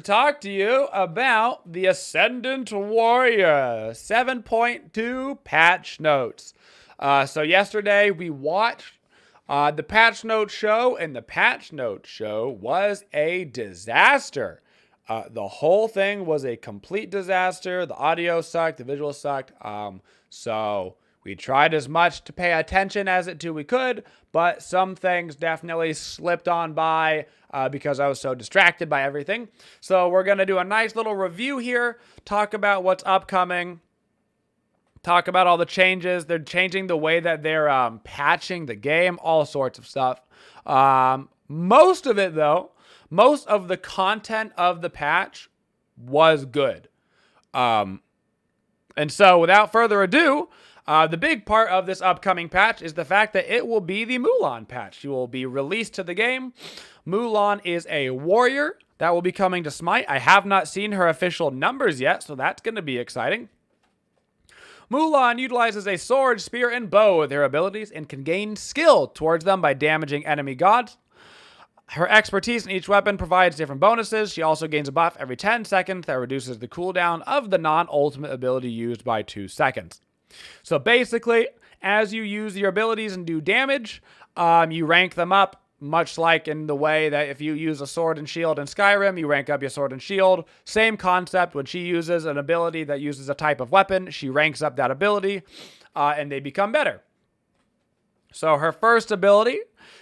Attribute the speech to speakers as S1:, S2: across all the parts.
S1: talk to you about the Ascendant Warrior 7.2 patch notes. So yesterday we watched the patch note show, and the patch note show was a disaster. The whole thing was a complete disaster. The audio sucked, the visual sucked. So we tried as much to pay attention as we could, but some things definitely slipped on by because I was so distracted by everything. So we're going to do a nice little review here, talk about what's upcoming, talk about all the changes. They're changing the way that they're patching the game, all sorts of stuff. Most of it, though, most of the content of the patch was good. And so without further ado, the big part of this upcoming patch is the fact that it will be the Mulan patch. She will be released to the game. Mulan is a warrior that will be coming to Smite. I have not seen her official numbers yet, so that's going to be exciting. Mulan utilizes a sword, spear, and bow with her abilities and can gain skill towards them by damaging enemy gods. Her expertise in each weapon provides different bonuses. She also gains a buff every 10 seconds that reduces the cooldown of the non-ultimate ability used by 2 seconds. So basically, as you use your abilities and do damage, you rank them up, much like in the way that if you use a sword and shield in Skyrim, you rank up your sword and shield. Same concept. When she uses an ability that uses a type of weapon, she ranks up that ability, and they become better. So her first ability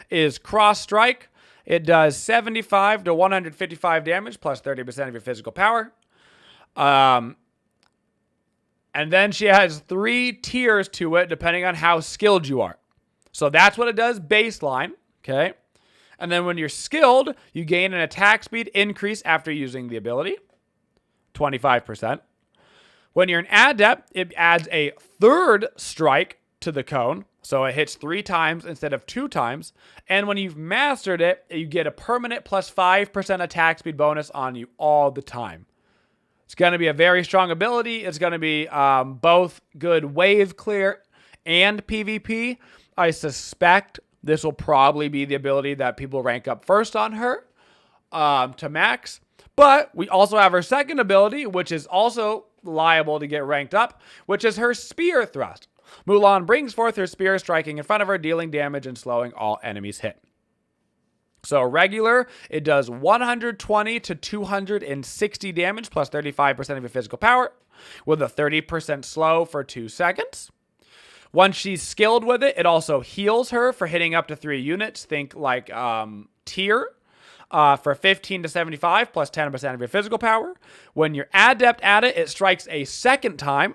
S1: is Cross Strike. It does 75 to 155 damage, plus 30% of your physical power. And then she has 3 tiers to it, depending on how skilled you are. So that's what it does baseline, okay? And then when you're skilled, you gain an attack speed increase after using the ability, 25%. When you're an adept, it adds a 3rd strike to the cone. So it hits 3 times instead of 2 times. And when you've mastered it, you get a permanent plus 5% attack speed bonus on you all the time. It's going to be a very strong ability. It's going to be both good wave clear and PvP. I suspect this will probably be the ability that people rank up first on her to max. But we also have her second ability, which is also liable to get ranked up, which is her spear thrust. Mulan brings forth her spear, striking in front of her, dealing damage and slowing all enemies hit. So regular, it does 120 to 260 damage, plus 35% of your physical power, with a 30% slow for 2 seconds. Once she's skilled with it, it also heals her for hitting up to 3 units. Think like tier for 15 to 75, plus 10% of your physical power. When you're adept at it, it strikes a second time,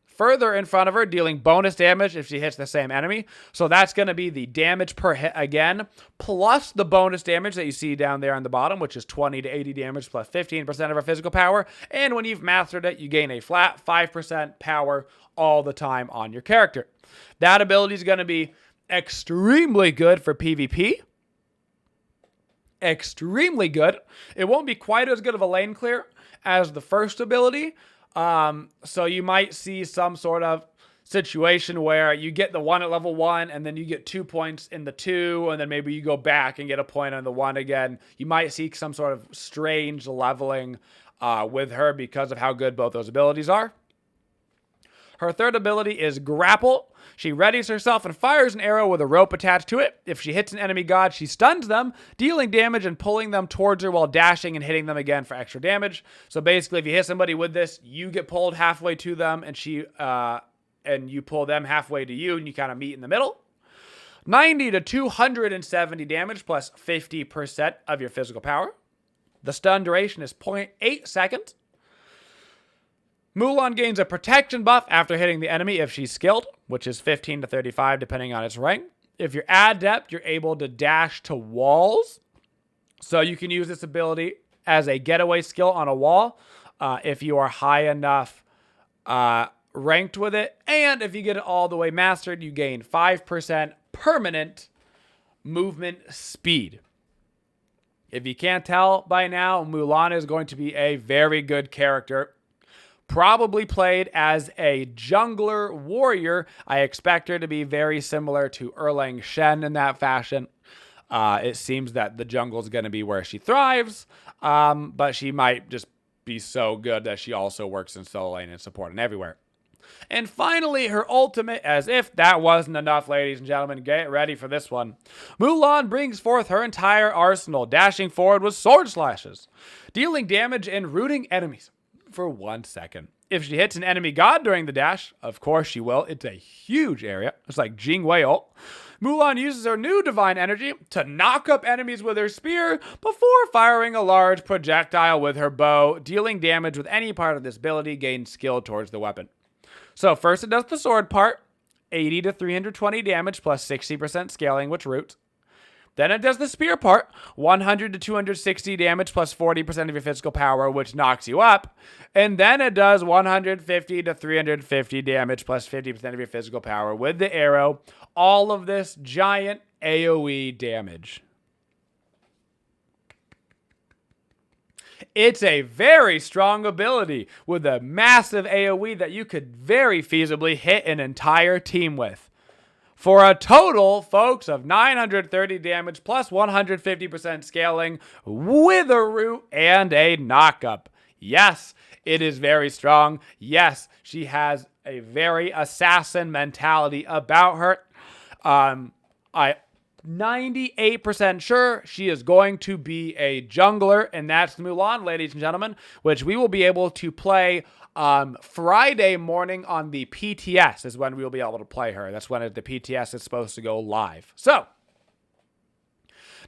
S1: further in front of her, dealing bonus damage if she hits the same enemy. So that's going to be the damage per hit again, plus the bonus damage that you see down there on the bottom, which is 20 to 80 damage plus 15% of her physical power. And when you've mastered it, you gain a flat 5% power all the time on your character. That ability is going to be extremely good for PvP. Extremely good. It won't be quite as good of a lane clear as the first ability. So you might see some sort of situation where you get the 1 at level 1 and then you get 2 points in the 2, and then maybe you go back and get a point on the 1 again. You might see some sort of strange leveling with her because of how good both those abilities are. Her third ability is Grapple. She readies herself and fires an arrow with a rope attached to it. If she hits an enemy god, she stuns them, dealing damage and pulling them towards her while dashing and hitting them again for extra damage. So basically, if you hit somebody with this, you get pulled halfway to them, and you pull them halfway to you, and you kind of meet in the middle. 90 to 270 damage plus 50% of your physical power. The stun duration is 0.8 seconds. Mulan gains a protection buff after hitting the enemy if she's skilled, which is 15 to 35 depending on its rank. If you're adept, you're able to dash to walls. So you can use this ability as a getaway skill on a wall if you are high enough ranked with it. And if you get it all the way mastered, you gain 5% permanent movement speed. If you can't tell by now, Mulan is going to be a very good character. Probably played as a jungler warrior. I expect her to be very similar to Erlang Shen in that fashion. It seems that the jungle is going to be where she thrives, but she might just be so good that she also works in solo lane and support and everywhere. And finally, her ultimate, as if that wasn't enough, ladies and gentlemen, get ready for this one. Mulan brings forth her entire arsenal, dashing forward with sword slashes, dealing damage and rooting enemies for 1 second. If she hits an enemy god during the dash, of course she will. It's a huge area. It's like Jing Wei ult. Mulan uses her new divine energy to knock up enemies with her spear before firing a large projectile with her bow. Dealing damage with any part of this ability gains skill towards the weapon. So first it does the sword part, 80 to 320 damage plus 60% scaling, which roots. Then it does the spear part, 100 to 260 damage plus 40% of your physical power, which knocks you up. And then it does 150 to 350 damage plus 50% of your physical power with the arrow. All of this giant AoE damage. It's a very strong ability with a massive AoE that you could very feasibly hit an entire team with. For a total, folks, of 930 damage plus 150% scaling with a root and a knockup. Yes, it is very strong. Yes, she has a very assassin mentality about her. I'm 98% sure she is going to be a jungler, and that's Mulan, ladies and gentlemen, which we will be able to play Friday morning on the PTS is when we will be able to play her. That's when the PTS is supposed to go live. So,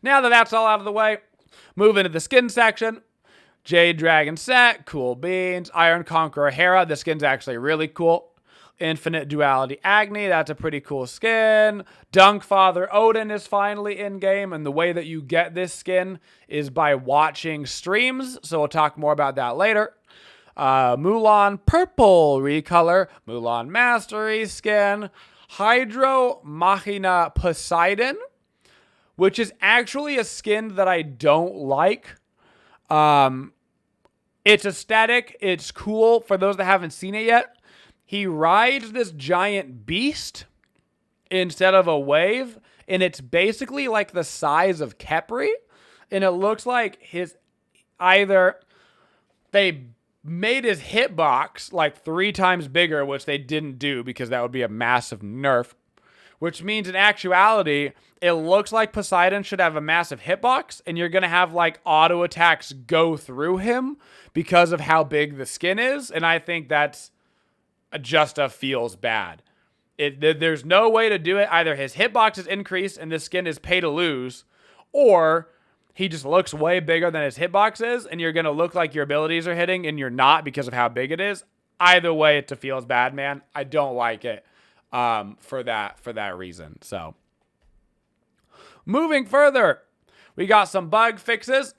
S1: now that that's all out of the way, move into the skin section. Jade Dragon Sett, cool beans. Iron Conqueror Hera, the skin's actually really cool. Infinite Duality Agni, that's a pretty cool skin. Dunk Father Odin is finally in-game, and the way that you get this skin is by watching streams, so we'll talk more about that later. Mulan Purple recolor, Mulan Mastery skin, Hydro Machina Poseidon, which is actually a skin that I don't like. It's aesthetic, it's cool for those that haven't seen it yet. He rides this giant beast instead of a wave, and it's basically like the size of Khepri, and it looks like they made his hitbox like 3 times bigger, which they didn't do because that would be a massive nerf, which means in actuality, it looks like Poseidon should have a massive hitbox, and you're going to have like auto attacks go through him because of how big the skin is, and I think that's just feels bad. There's no way to do it. Either his hitbox is increased and this skin is pay to lose, or he just looks way bigger than his hitbox is, and you're going to look like your abilities are hitting, and you're not because of how big it is. Either way, it feels bad, man. I don't like it for that reason. So, moving further, we got some bug fixes.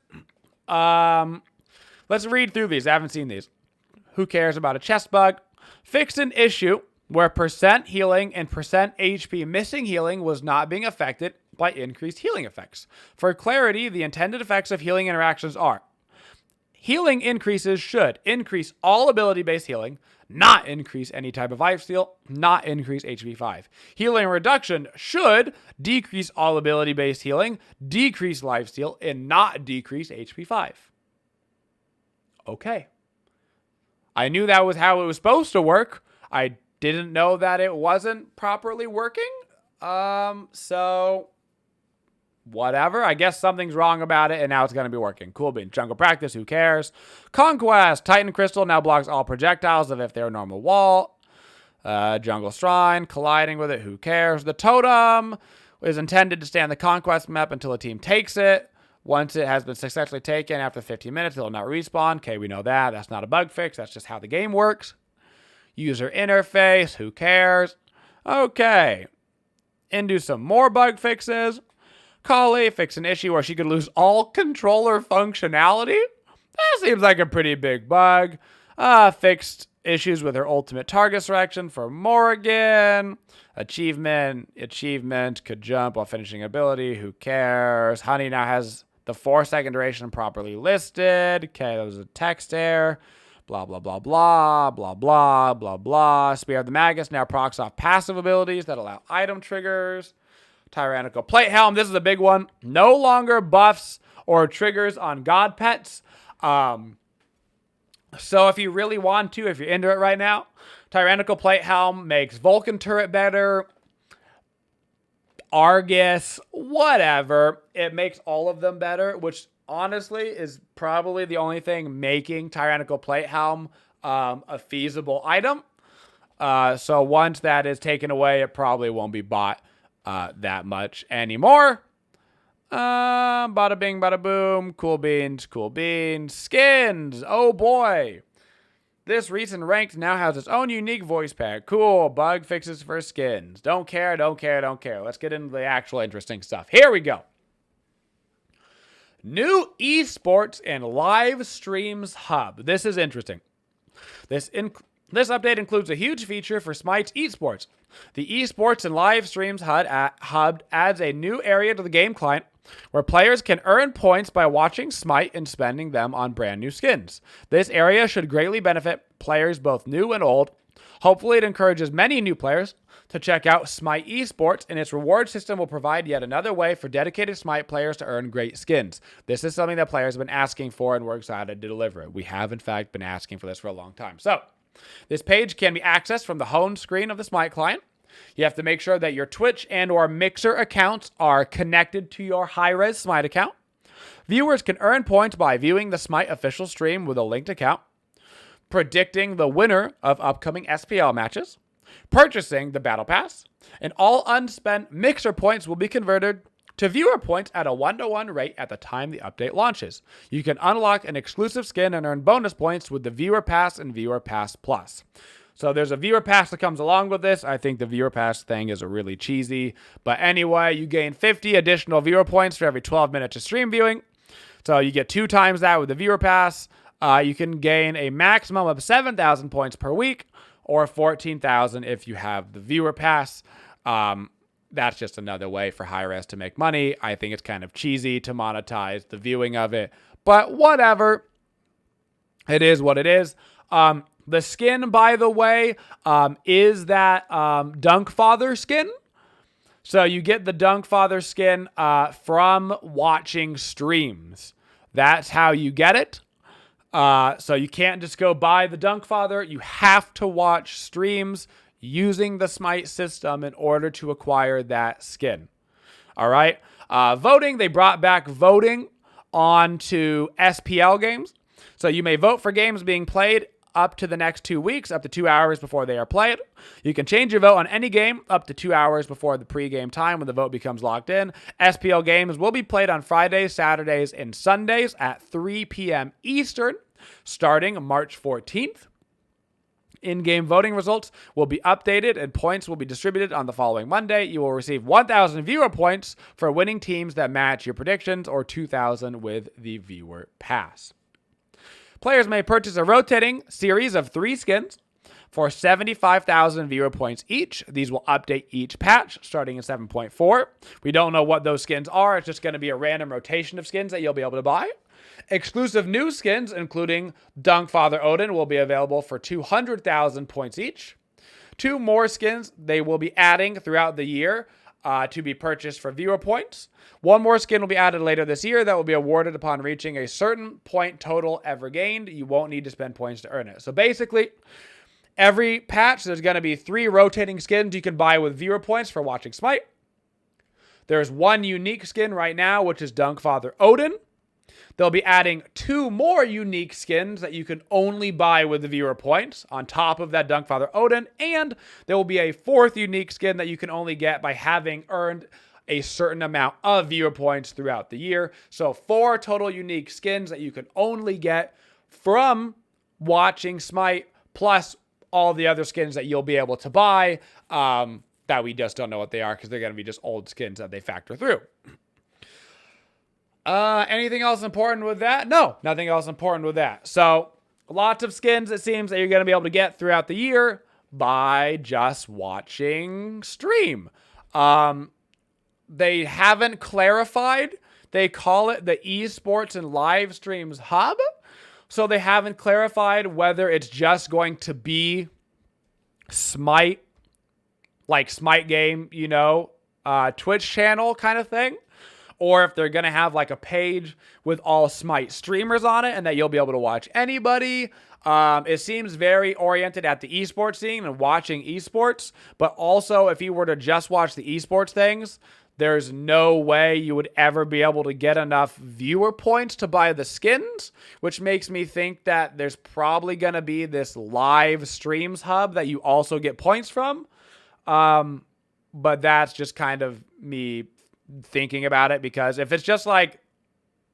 S1: Let's read through these. I haven't seen these. Who cares about a chest bug? Fixed an issue where percent healing and percent HP missing healing was not being affected by increased healing effects. For clarity, the intended effects of healing interactions are: healing increases should increase all ability-based healing, not increase any type of lifesteal, not increase HP 5. Healing reduction should decrease all ability-based healing, decrease lifesteal, and not decrease HP 5. Okay. I knew that was how it was supposed to work. I didn't know that it wasn't properly working. So whatever. I guess something's wrong about it, and now it's going to be working. Cool bean. Jungle practice, who cares? Conquest. Titan Crystal now blocks all projectiles if they're a normal wall. Jungle Shrine. Colliding with it, who cares? The Totem is intended to stay on the Conquest map until a team takes it. Once it has been successfully taken, after 15 minutes, it will not respawn. Okay, we know that. That's not a bug fix. That's just how the game works. User interface. Who cares? Okay. Into some more bug fixes. Kali fixed an issue where she could lose all controller functionality. That seems like a pretty big bug. Fixed issues with her ultimate target selection for Morrigan. Achievement could jump while finishing ability. Who cares? Honey now has the 4-second duration properly listed. Okay, that was a text error. Blah, blah, blah, blah, blah, blah, blah, blah. Spear of the Magus now procs off passive abilities that allow item triggers. Tyrannical Plate Helm. This is a big one. No longer buffs or triggers on god pets. So if you really want to, if you're into it right now, Tyrannical Plate Helm makes Vulcan turret better, Argus, whatever. It makes all of them better, which honestly is probably the only thing making Tyrannical Plate Helm a feasible item. So once that is taken away, it probably won't be bought that much anymore. Bada bing, bada boom. Cool beans, cool beans. Skins. Oh boy. This recent ranked now has its own unique voice pack. Cool. Bug fixes for skins. Don't care, don't care, don't care. Let's get into the actual interesting stuff. Here we go. New eSports and live streams hub. This is interesting. This update includes a huge feature for Smite's eSports. The eSports and live streams hub adds a new area to the game client where players can earn points by watching Smite and spending them on brand new skins. This area should greatly benefit players both new and old. Hopefully it encourages many new players to check out Smite eSports, and its reward system will provide yet another way for dedicated Smite players to earn great skins. This is something that players have been asking for, and we're excited to deliver it. We have, in fact, been asking for this for a long time. So, this page can be accessed from the home screen of the Smite client. You have to make sure that your Twitch and or Mixer accounts are connected to your high-res Smite account. Viewers can earn points by viewing the Smite official stream with a linked account, predicting the winner of upcoming SPL matches, purchasing the Battle Pass, and all unspent Mixer points will be converted to viewer points at a 1-to-1 rate at the time the update launches. You can unlock an exclusive skin and earn bonus points with the Viewer Pass and Viewer Pass Plus. So there's a Viewer Pass that comes along with this. I think the Viewer Pass thing is really cheesy. But anyway, you gain 50 additional viewer points for every 12 minutes of stream viewing. So you get 2 times that with the Viewer Pass. You can gain a maximum of 7,000 points per week or 14,000 if you have the Viewer Pass. That's just another way for high-res to make money. I think it's kind of cheesy to monetize the viewing of it. But whatever. It is what it is. The skin, by the way, is that Dunkfather skin. So you get the Dunkfather skin from watching streams. That's how you get it. So you can't just go buy the Dunkfather. You have to watch streams using the Smite system in order to acquire that skin. All right. Voting, they brought back voting onto SPL games. So you may vote for games being played up to the next 2 weeks, up to 2 hours before they are played. You can change your vote on any game up to 2 hours before the pre-game time when the vote becomes locked in. SPL games will be played on Fridays, Saturdays, and Sundays at 3 p.m. Eastern, starting March 14th. In-game voting results will be updated and points will be distributed on the following Monday. You will receive 1,000 viewer points for winning teams that match your predictions or 2,000 with the Viewer Pass. Players may purchase a rotating series of 3 skins for 75,000 viewer points each. These will update each patch starting in 7.4. We don't know what those skins are. It's just going to be a random rotation of skins that you'll be able to buy. Exclusive new skins, including Dunkfather Odin, will be available for 200,000 points each. 2 more skins they will be adding throughout the year to be purchased for viewer points. 1 more skin will be added later this year that will be awarded upon reaching a certain point total ever gained. You won't need to spend points to earn it. So basically, every patch, there's going to be 3 rotating skins you can buy with viewer points for watching Smite. There's 1 unique skin right now, which is Dunkfather Odin. They'll be adding 2 more unique skins that you can only buy with the viewer points on top of that Dunkfather Odin. And there will be a 4th unique skin that you can only get by having earned a certain amount of viewer points throughout the year. So 4 total unique skins that you can only get from watching Smite, plus all the other skins that you'll be able to buy that we just don't know what they are because they're going to be just old skins that they factor through. Anything else important with that? No, nothing else important with that. So lots of skins, it seems, that you're going to be able to get throughout the year by just watching stream. They haven't clarified. They call it the eSports and live streams hub. So they haven't clarified whether it's just going to be Smite, like Smite game, you know, Twitch channel kind of thing, or if they're going to have like a page with all Smite streamers on it and that you'll be able to watch anybody. It seems very oriented at the esports scene and watching esports, but also if you were to just watch the esports things, there's no way you would ever be able to get enough viewer points to buy the skins, which makes me think that there's probably going to be this live streams hub that you also get points from. But that's just kind of me thinking about it, because if it's just like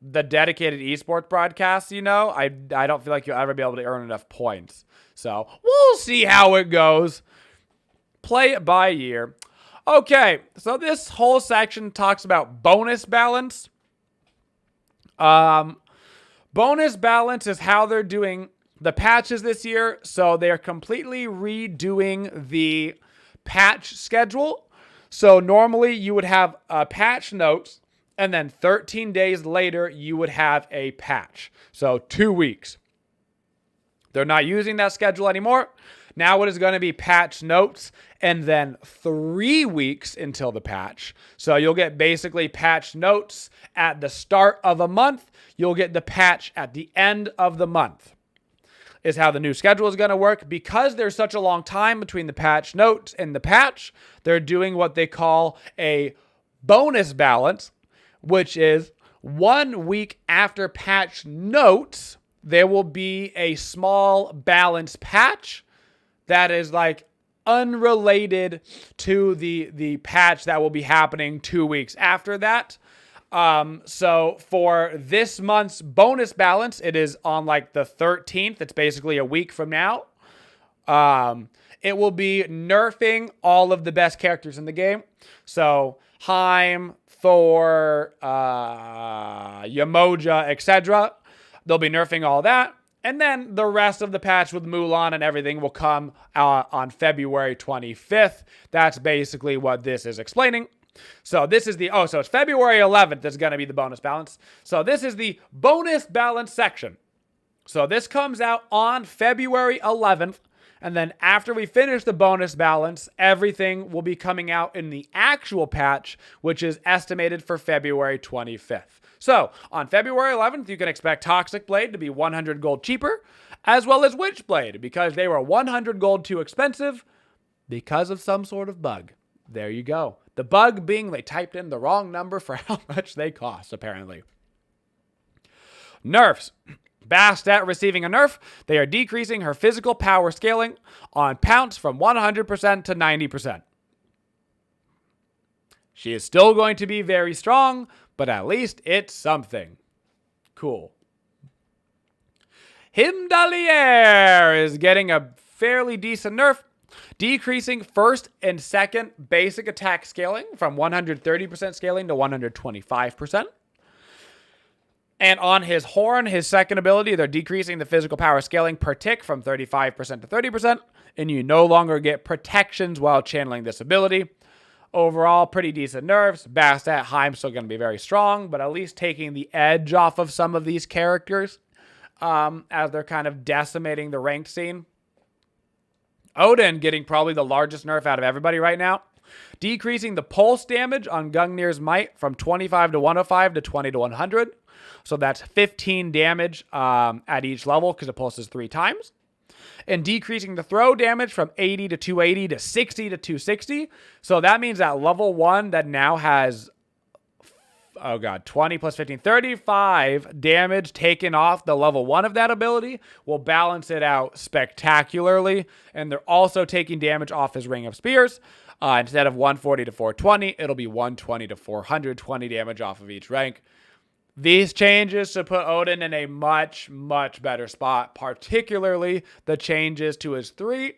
S1: the dedicated esports broadcasts, I don't feel like you'll ever be able to earn enough points. So we'll see how it goes. Play it by ear. Okay, so this whole section talks about bonus balance. Bonus balance is how they're doing the patches this year. So they're completely redoing the patch schedule. So normally you would have patch notes, and then 13 days later you would have a patch. So 2 weeks. They're not using that schedule anymore. Now it is going to be patch notes and then 3 weeks until the patch. So you'll get basically patch notes at the start of a month. You'll get the patch at the end of the month is how the new schedule is going to work. Because there's such a long time between the patch notes and the patch, they're doing what they call a bonus balance, which is 1 week after patch notes, there will be a small balance patch that is like unrelated to the patch that will be happening 2 weeks after that. So for this month's bonus balance, it is on like the 13th. It's basically a week from now. It will be nerfing all of the best characters in the game. So Heim, Thor, Yamoja, etc. They'll be nerfing all that. And then the rest of the patch with Mulan and everything will come on February 25th. That's basically what this is explaining. So this is so it's February 11th that's going to be the bonus balance. So this is the bonus balance section. So this comes out on February 11th. And then after we finish the bonus balance, everything will be coming out in the actual patch, which is estimated for February 25th. So on February 11th, you can expect Toxic Blade to be 100 gold cheaper, as well as Witchblade, because they were 100 gold too expensive because of some sort of bug. There you go. The bug being they typed in the wrong number for how much they cost, apparently. Nerfs. Bastet receiving a nerf. They are decreasing her physical power scaling on Pounce from 100% to 90%. She is still going to be very strong, but at least it's something. Cool. Himdalier is getting a fairly decent nerf, decreasing first and second basic attack scaling from 130% scaling to 125%. And on his horn, his second ability, they're decreasing the physical power scaling per tick from 35% to 30%, and you no longer get protections while channeling this ability. Overall, pretty decent nerfs. Bastet, Heim's still going to be very strong, but at least taking the edge off of some of these characters as they're kind of decimating the ranked scene. Odin getting probably the largest nerf out of everybody right now. Decreasing the pulse damage on Gungnir's Might from 25 to 105 to 20 to 100. So that's 15 damage at each level because it pulses 3 times. And decreasing the throw damage from 80 to 280 to 60 to 260. So that means that level 1 that now has, 20 plus 15, 35 damage taken off the level 1 of that ability will balance it out spectacularly. And they're also taking damage off his Ring of Spears. Instead of 140 to 420, it'll be 120 to 420 damage off of each rank. These changes should put Odin in a much, much better spot, particularly the changes to his 3.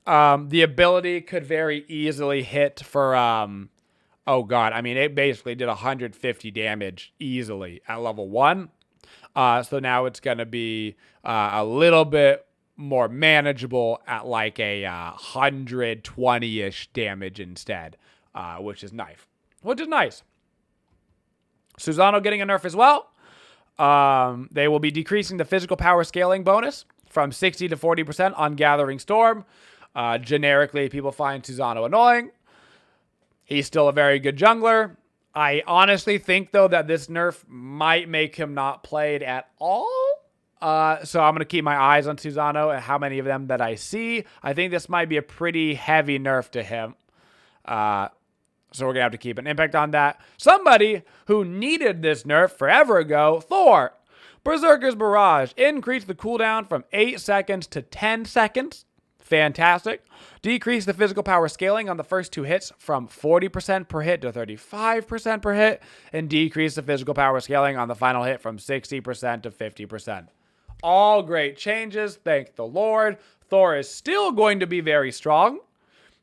S1: The ability could very easily hit for, it basically did 150 damage easily at level 1. So now it's going to be a little bit more manageable at like a 120-ish damage instead, which is nice. Susano getting a nerf as well. They will be decreasing the physical power scaling bonus from 60 to 40% on Gathering Storm. Generically, people find Susano annoying. He's still a very good jungler. I honestly think, though, that this nerf might make him not played at all. So I'm going to keep my eyes on Susano and how many of them that I see. I think this might be a pretty heavy nerf to him. So we're going to have to keep an impact on that. Somebody who needed this nerf forever ago, Thor. Berserker's Barrage. Increased the cooldown from 8 seconds to 10 seconds. Fantastic. Decrease the physical power scaling on the first 2 hits from 40% per hit to 35% per hit. And decrease the physical power scaling on the final hit from 60% to 50%. All great changes. Thank the Lord. Thor is still going to be very strong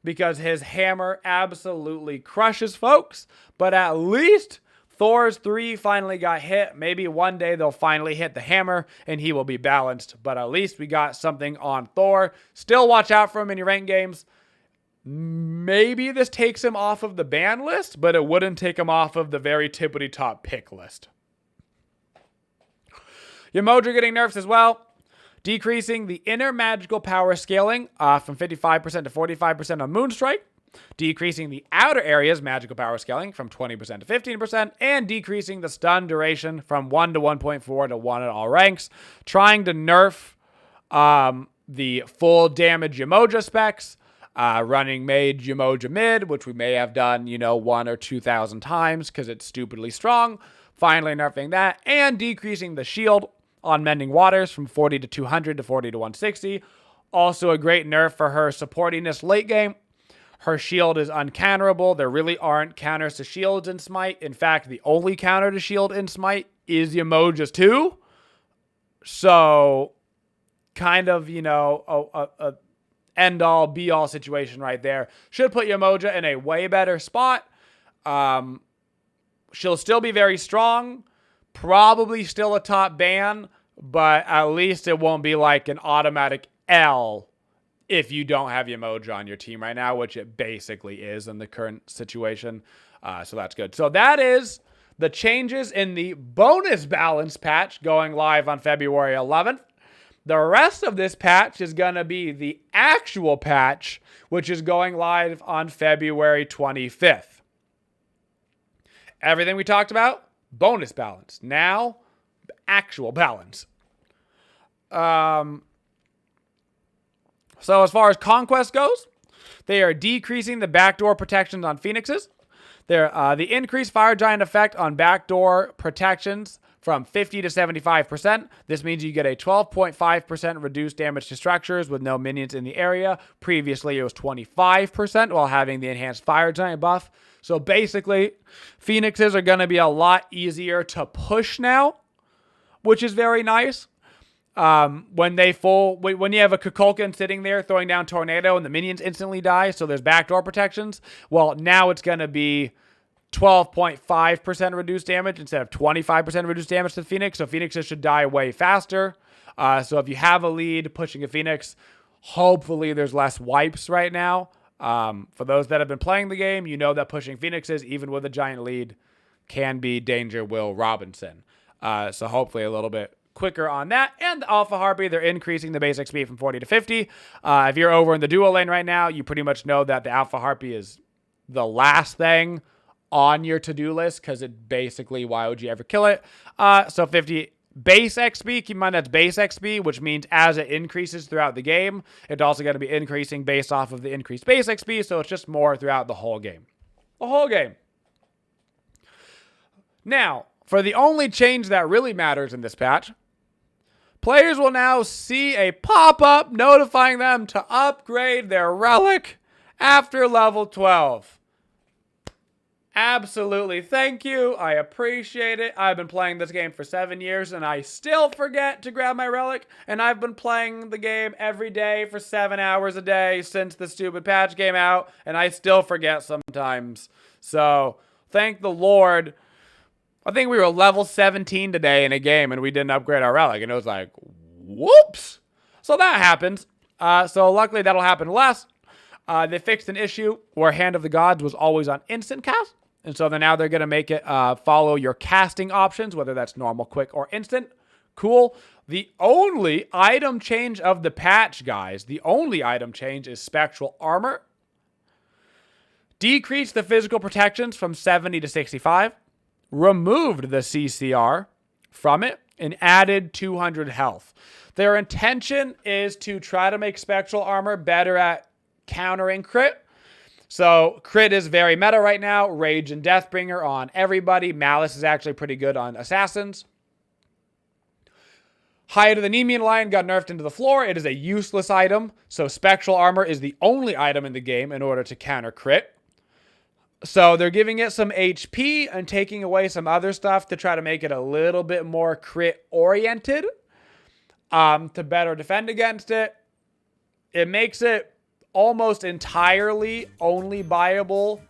S1: because his hammer absolutely crushes folks. But at least Thor's 3 finally got hit. Maybe one day they'll finally hit the hammer and he will be balanced. But at least we got something on Thor. Still watch out for him in your ranked games. Maybe this takes him off of the ban list, but it wouldn't take him off of the very tippity top pick list. Woojer getting nerfs as well. Decreasing the inner magical power scaling from 55% to 45% on Moonstrike. Decreasing the outer area's magical power scaling from 20% to 15%, and decreasing the stun duration from 1 to 1.4 to 1 at all ranks. Trying to nerf the full damage Umoja specs, running mage Umoja mid, which we may have done, 1 or 2,000 times because it's stupidly strong. Finally nerfing that, and decreasing the shield on Mending Waters from 40 to 200 to 40 to 160. Also a great nerf for her supportiness late game. Her shield is uncounterable. There really aren't counters to shields in Smite. In fact, the only counter to shield in Smite is Umoja's 2. So, kind of, a end-all, be-all situation right there. Should put Umoja in a way better spot. She'll still be very strong. Probably still a top ban, but at least it won't be like an automatic L if you don't have Umoja on your team right now, which it basically is in the current situation. So that's good. So that is the changes in the bonus balance patch going live on February 11th. The rest of this patch is going to be the actual patch, which is going live on February 25th. Everything we talked about, bonus balance. Now, actual balance. So as far as Conquest goes, they are decreasing the backdoor protections on Phoenixes. The increased Fire Giant effect on backdoor protections from 50 to 75%. This means you get a 12.5% reduced damage to structures with no minions in the area. Previously, it was 25% while having the enhanced Fire Giant buff. So basically, Phoenixes are going to be a lot easier to push now, which is very nice. When you have a Kukulkan sitting there throwing down Tornado and the minions instantly die, so there's backdoor protections. Well, now it's going to be 12.5% reduced damage instead of 25% reduced damage to the Phoenix. So Phoenixes should die way faster. So if you have a lead pushing a Phoenix, hopefully there's less wipes right now. For those that have been playing the game, you know that pushing Phoenixes, even with a giant lead, can be danger Will Robinson. So hopefully a little bit quicker on that. And the Alpha Harpy, they're increasing the base XP from 40 to 50. If you're over in the duo lane right now, you pretty much know that the Alpha Harpy is the last thing on your to-do list because it basically, why would you ever kill it? So 50 base XP, keep in mind that's base XP, which means as it increases throughout the game, it's also going to be increasing based off of the increased base XP, so it's just more throughout the whole game. The whole game. Now, for the only change that really matters in this patch, players will now see a pop-up notifying them to upgrade their relic after level 12. Absolutely. Thank you. I appreciate it. I've been playing this game for 7 years and I still forget to grab my relic. And I've been playing the game every day for 7 hours a day since the stupid patch came out. And I still forget sometimes. So thank the Lord. I think we were level 17 today in a game and we didn't upgrade our relic. And it was like, whoops. So that happens. So luckily that'll happen less. They fixed an issue where Hand of the Gods was always on instant cast. And so now they're going to make it follow your casting options, whether that's normal, quick, or instant. Cool. The only item change of the patch, guys, the only item change is Spectral Armor. decreased the physical protections from 70 to 65, removed the CCR from it, and added 200 health. Their intention is to try to make Spectral Armor better at countering crit. So crit is very meta right now. Rage and Deathbringer on everybody. Malice is actually pretty good on assassins. Hide of the Nemean Lion got nerfed into the floor. It is a useless item. So Spectral Armor is the only item in the game in order to counter crit. So they're giving it some HP and taking away some other stuff to try to make it a little bit more crit oriented. To better defend against it. It makes it almost entirely only viable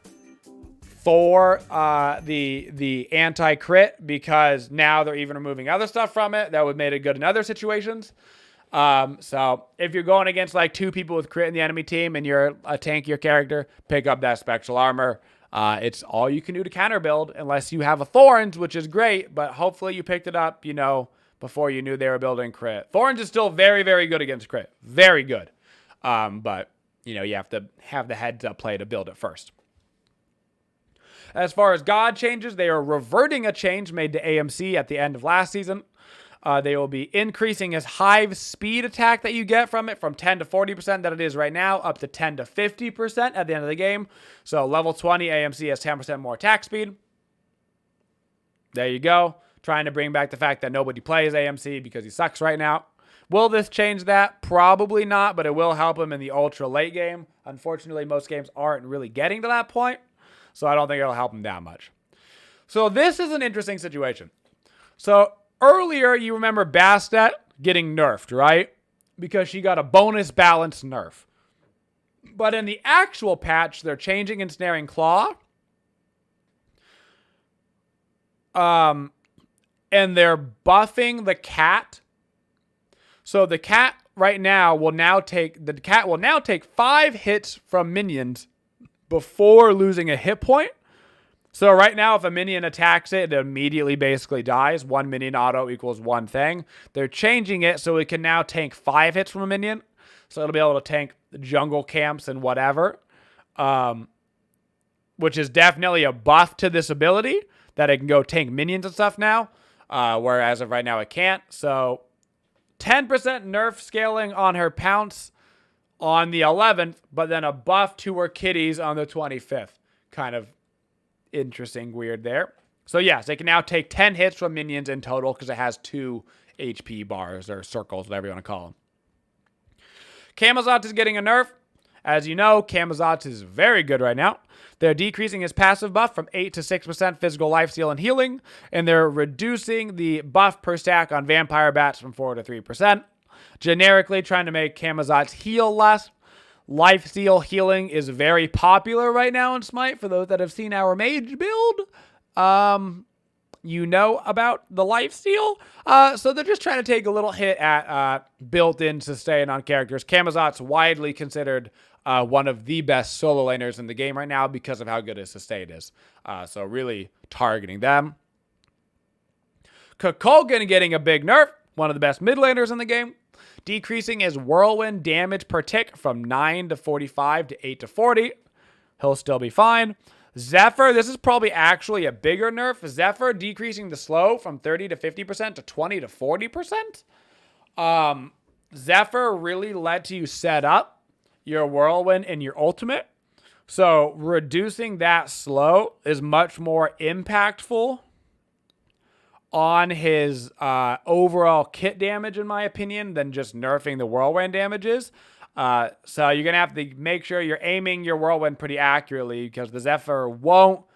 S1: for the anti-crit, because now they're even removing other stuff from it that would make it good in other situations. So if you're going against like 2 people with crit in the enemy team and you're a tankier character, pick up that Spectral Armor. It's all you can do to counter build unless you have a Thorns, which is great, but hopefully you picked it up, you know, before you knew they were building crit. Thorns is still very, very good against crit. Very good. But, you know, you have to have the heads up play to build it first. As far as God changes, they are reverting a change made to AMC at the end of last season. They will be increasing his hive speed attack that you get from it from 10 to 40% that it is right now, up to 10 to 50% at the end of the game. So level 20, AMC has 10% more attack speed. There you go. Trying to bring back the fact that nobody plays AMC because he sucks right now. Will this change that? Probably not, but it will help him in the ultra late game. Unfortunately, most games aren't really getting to that point, so I don't think it'll help him that much. So this is an interesting situation. So earlier, you remember Bastet getting nerfed, right? Because she got a bonus balance nerf. But in the actual patch, they're changing Ensnaring Claw. And they're buffing the cat. So the cat right now will now take 5 hits from minions before losing a hit point. So right now, if a minion attacks it, it immediately basically dies. 1 minion auto equals 1 thing. They're changing it so it can now tank 5 hits from a minion. So it'll be able to tank jungle camps and whatever. Which is definitely a buff to this ability, that it can go tank minions and stuff now. Whereas of right now it can't. So 10% nerf scaling on her pounce on the 11th, but then a buff to her kitties on the 25th. Kind of interesting, weird there. So yes, it can now take 10 hits from minions in total because it has 2 HP bars or circles, whatever you want to call them. Camazotz is getting a nerf. As you know, Camazotz is very good right now. They're decreasing his passive buff from 8 to 6% physical lifesteal and healing, and they're reducing the buff per stack on vampire bats from 4 to 3%. Generically, trying to make Camazotz heal less. Lifesteal healing is very popular right now in Smite. For those that have seen our mage build, you know about the lifesteal. So they're just trying to take a little hit at built-in sustain on characters. Camazotz widely considered one of the best solo laners in the game right now because of how good his sustain is. So really targeting them. Kukulkan getting a big nerf. One of the best mid laners in the game. Decreasing his whirlwind damage per tick from 9 to 45 to 8 to 40. He'll still be fine. Zephyr, this is probably actually a bigger nerf. Zephyr decreasing the slow from 30 to 50% to 20 to 40%. Zephyr really lets you set up your whirlwind and your ultimate. So reducing that slow is much more impactful on his overall kit damage, in my opinion, than just nerfing the whirlwind damages. So you're going to have to make sure you're aiming your whirlwind pretty accurately because the Zephyr won't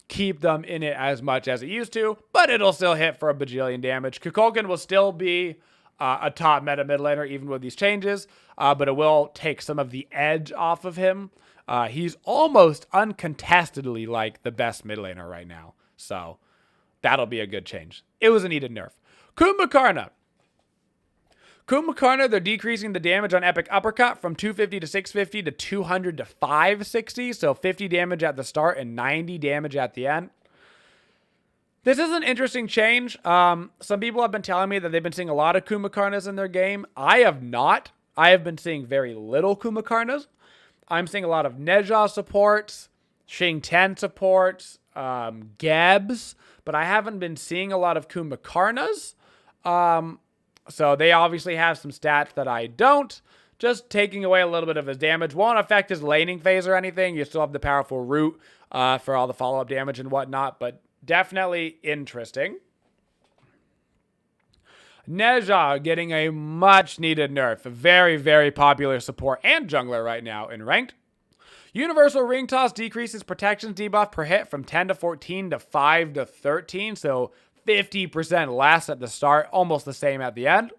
S1: keep them in it as much as it used to, but it'll still hit for a bajillion damage. Kukulkan will still be a top meta mid laner even with these changes, but it will take some of the edge off of him. He's almost uncontestedly like the best mid laner right now. So that'll be a good change. It was a needed nerf. Khumba Karna. Khumba Karna, they're decreasing the damage on Epic Uppercut from 250 to 650 to 200 to 560. So 50 damage at the start and 90 damage at the end. This is an interesting change. Some people have been telling me that they've been seeing a lot of Khumba Karnas in their game. I have not. I have been seeing very little Khumba Karnas. I'm seeing a lot of Neja supports, Shing 10 supports, Gebs, but I haven't been seeing a lot of Khumba Karnas. So they obviously have some stats that I don't. Just taking away a little bit of his damage won't affect his laning phase or anything. You still have the powerful root for all the follow-up damage and whatnot, but definitely interesting. Naza getting a much-needed nerf. A very, very popular support and jungler right now in ranked. Universal Ring Toss decreases protections debuff per hit from 10 to 14 to 5 to 13, so 50% less at the start, almost the same at the end.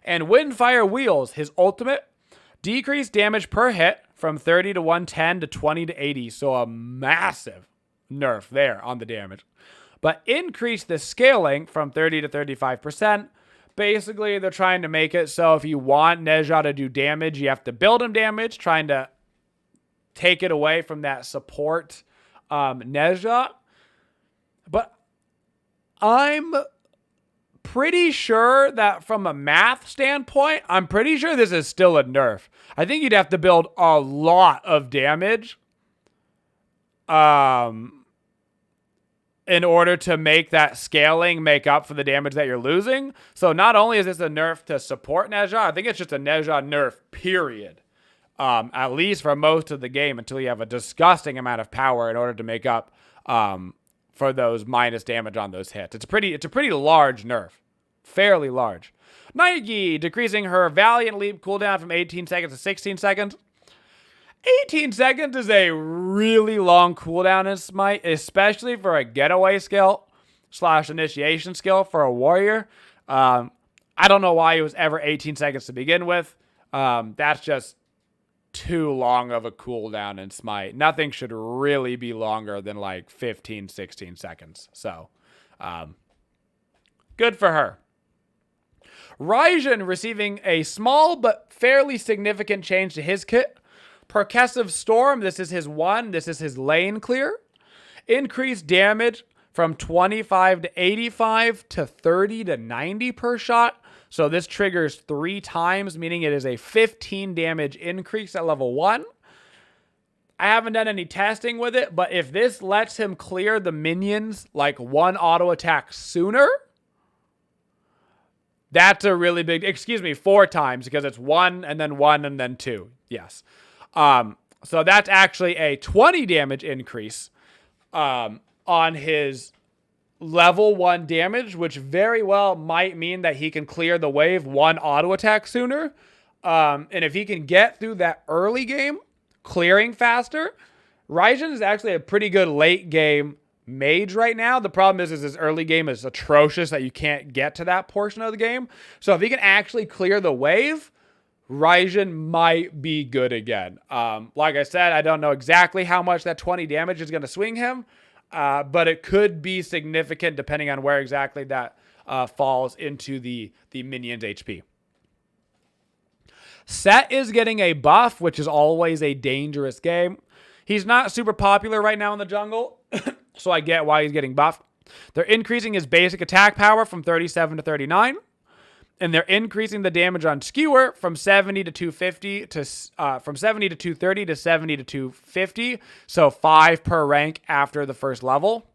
S1: And Windfire Wheels, his ultimate, decreased damage per hit from 30 to 110 to 20 to 80, so a massive nerf there on the damage. But increase the scaling from 30 to 35%. Basically, they're trying to make it so if you want Naza to do damage, you have to build him damage, trying to take it away from that support Naza. But I'm pretty sure that from a math standpoint, I'm pretty sure this is still a nerf. I think you'd have to build a lot of damage in order to make that scaling make up for the damage that you're losing. So not only is this a nerf to support Naza, I think it's just a Naza nerf, period. At least for most of the game until you have a disgusting amount of power in order to make up for those minus damage on those hits. It's a pretty large nerf. Fairly large. Nike decreasing her Valiant Leap cooldown from 18 seconds to 16 seconds. 18 seconds is a really long cooldown in Smite, especially for a getaway skill / initiation skill for a warrior. I don't know why it was ever 18 seconds to begin with. That's just too long of a cooldown in Smite. Nothing should really be longer than like 15, 16 seconds. So, good for her. Rison receiving a small but fairly significant change to his kit. Percussive Storm, this is his one. This is his lane clear. Increased damage from 25 to 85 to 30 to 90 per shot. So this triggers 3 times, meaning it is a 15 damage increase at level 1. I haven't done any testing with it, but if this lets him clear the minions like 1 auto attack sooner, that's a really big, 4 times because it's 1 and then 1 and then 2. Yes. So that's actually a 20 damage increase on his level 1 damage, which very well might mean that he can clear the wave 1 auto attack sooner. And if he can get through that early game, clearing faster, Rison is actually a pretty good late game mage right now. The problem is his early game is atrocious that you can't get to that portion of the game. So if he can actually clear the wave, Rison might be good again. Like I said, I don't know exactly how much that 20 damage is going to swing him, but it could be significant depending on where exactly that falls into the minion's HP. Sett is getting a buff, which is always a dangerous game. He's not super popular right now in the jungle, so I get why he's getting buffed. They're increasing his basic attack power from 37 to 39. And they're increasing the damage on Skewer from 70 to 250 to from 70 to 230 to 70 to 250. So 5 per rank after the first level.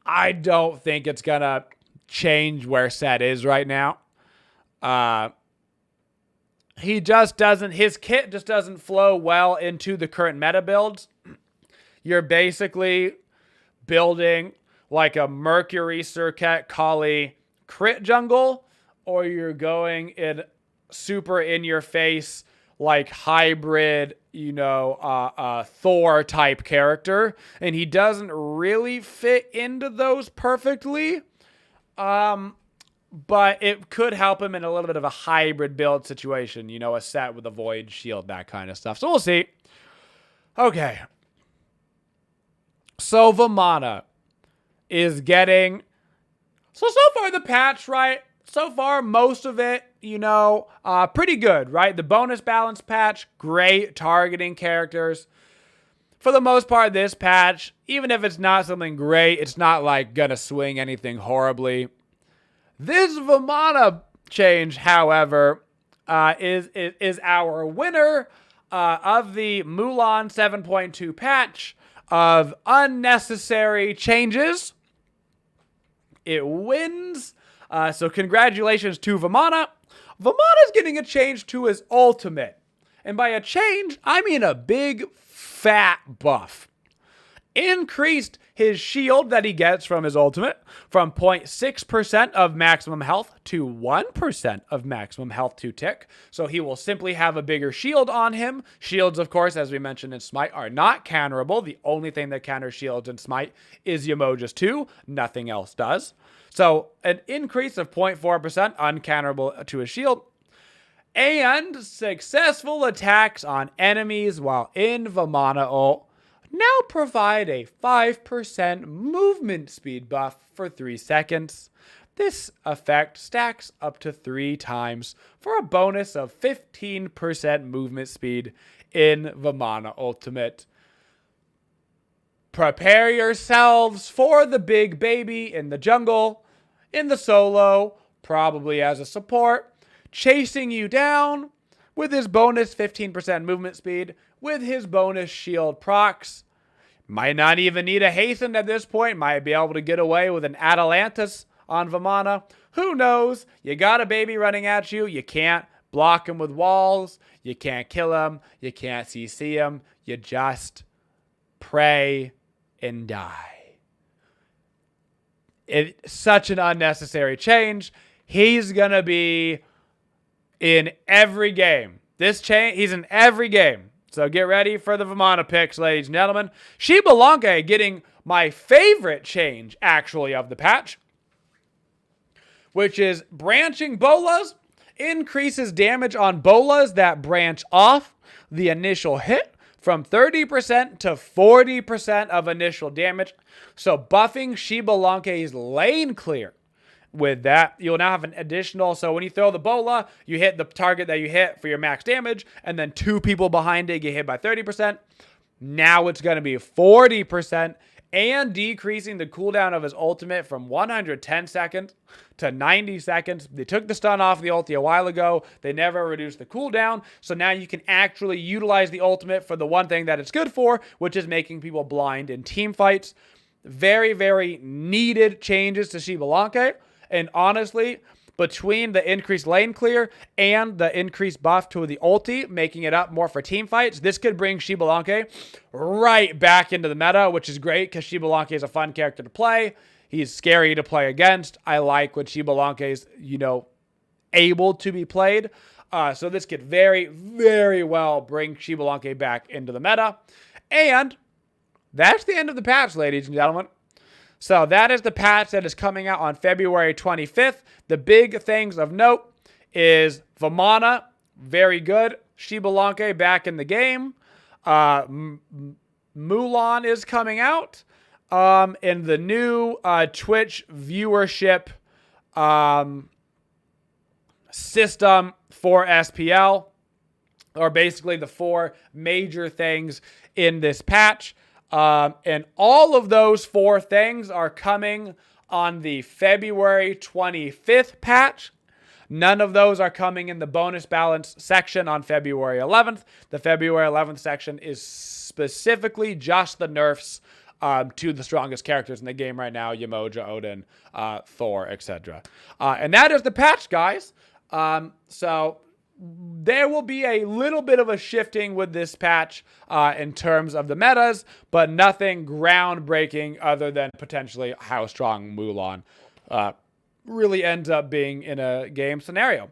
S1: I don't think it's gonna change where Sett is right now. He just doesn't. His kit just doesn't flow well into the current meta builds. You're basically building like a Mercury, Circuit, Kali, crit jungle, or you're going in super in your face, like hybrid, Thor type character. And he doesn't really fit into those perfectly. But it could help him in a little bit of a hybrid build situation, a Sett with a void shield, that kind of stuff. So we'll see. Okay. So Vimana is getting, so far the patch, right? So far, most of it, pretty good, right? The bonus balance patch, great targeting characters. For the most part, this patch, even if it's not something great, it's not like gonna swing anything horribly. This Vimana change, however, is our winner. of the Mulan 7.2 patch of unnecessary changes. It wins. So congratulations to Vimana. Vimana's getting a change to his ultimate. And by a change, I mean a big fat buff. Increased his shield that he gets from his ultimate from 0.6% of maximum health to 1% of maximum health to tick. So he will simply have a bigger shield on him. Shields, of course, as we mentioned in Smite, are not counterable. The only thing that counters shields in Smite is Yamoja's 2. Nothing else does. So an increase of 0.4% uncounterable to his shield. And successful attacks on enemies while in Vimana ult now provide a 5% movement speed buff for 3 seconds. This effect stacks up to 3 times for a bonus of 15% movement speed in Vimana Ultimate. Prepare yourselves for the big baby in the jungle, in the solo, probably as a support, chasing you down with his bonus 15% movement speed, with his bonus shield procs. Might not even need a hasten at this point. Might be able to get away with an Atalantis on Vimana. Who knows? You got a baby running at you. You can't block him with walls. You can't kill him. You can't CC him. You just pray and die. It's such an unnecessary change. He's going to be in every game. He's in every game. So get ready for the Vimana picks, ladies and gentlemen. Xbalanque getting my favorite change, actually, of the patch, which is branching bolas. Increases damage on bolas that branch off the initial hit from 30% to 40% of initial damage. So buffing Xbalanque's lane clear. With that, you'll now have an additional, so when you throw the bola, you hit the target that you hit for your max damage, and then 2 people behind it get hit by 30%. Now it's going to be 40%, and decreasing the cooldown of his ultimate from 110 seconds to 90 seconds. They took the stun off the ulti a while ago. They never reduced the cooldown, so now you can actually utilize the ultimate for the one thing that it's good for, which is making people blind in team fights. Very, very needed changes to Xbalanque. And honestly, between the increased lane clear and the increased buff to the ulti, making it up more for team fights, this could bring Xbalanque right back into the meta, which is great because Xbalanque is a fun character to play. He's scary to play against. I like when Xbalanque is, able to be played. So this could very, very well bring Xbalanque back into the meta. And that's the end of the patch, ladies and gentlemen. So that is the patch that is coming out on February 25th. The big things of note is Vimana, very good. Xbalanque back in the game. Mulan is coming out. And the new Twitch viewership system for SPL are basically the 4 major things in this patch. And all of those 4 things are coming on the February 25th patch. None of those are coming in the bonus balance section on February 11th. The February 11th section is specifically just the nerfs to the strongest characters in the game right now: Yamoja, Odin, Thor, etc. And that is the patch, guys. So there will be a little bit of a shifting with this patch in terms of the metas, but nothing groundbreaking other than potentially how strong Mulan really ends up being in a game scenario.